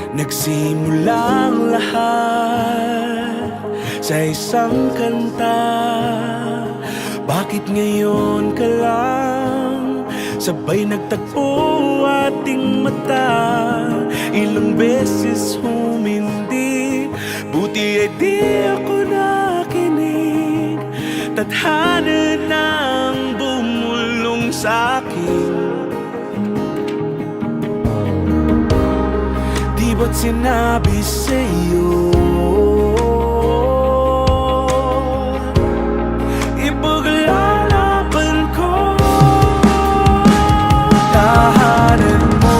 Nagsimulang lahat sa isang kanta. Bakit ngayon ka lang sabay nagtagpo ating mata? Ilang beses humindi, buti ay di ako nakinig. Tadhana nang bumulong sa'kin. Di ba't sinabi sa'yo ipaglalaban ko? Tahanan mo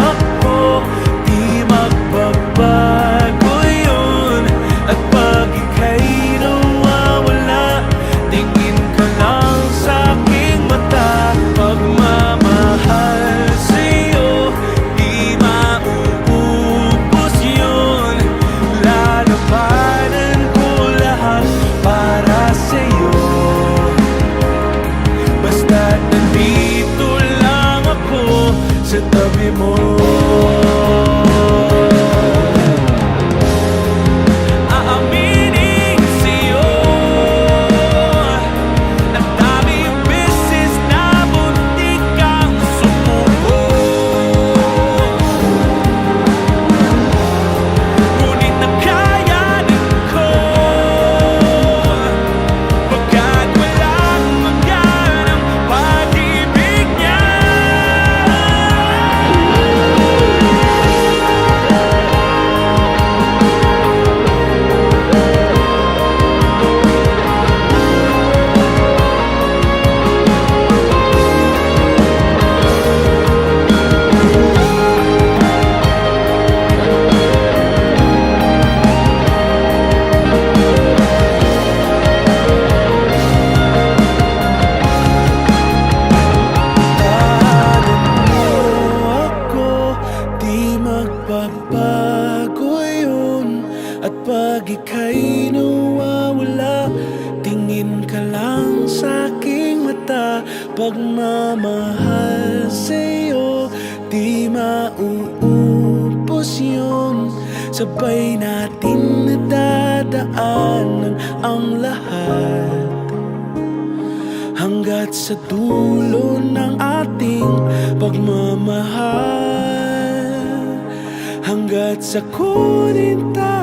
ako, di magbabago yun. At pag ika'y nawawala, tingin ka lang sa'king mata. Pagmamahal sa'yo, di mauubos yun. Lalabanan ko lahat para sa'yo. Basta't nandito lang ako sa tabi mo. Aaminin sa'yo, ang daming beses na muntik kang sumuko. Ngunit nakayanin ko, pagkat walang magaan ang pag-ibig niya. Di magbabago yun. At pag ika'y nawawala, tingin ka lang sa'king mata. Pagmamahal sa'yo, di mauubos yun. Sabay natin nadadaanan ang lahat hanggat sa dulo ng ating pagmamahal. Hanggat sa kunin tayo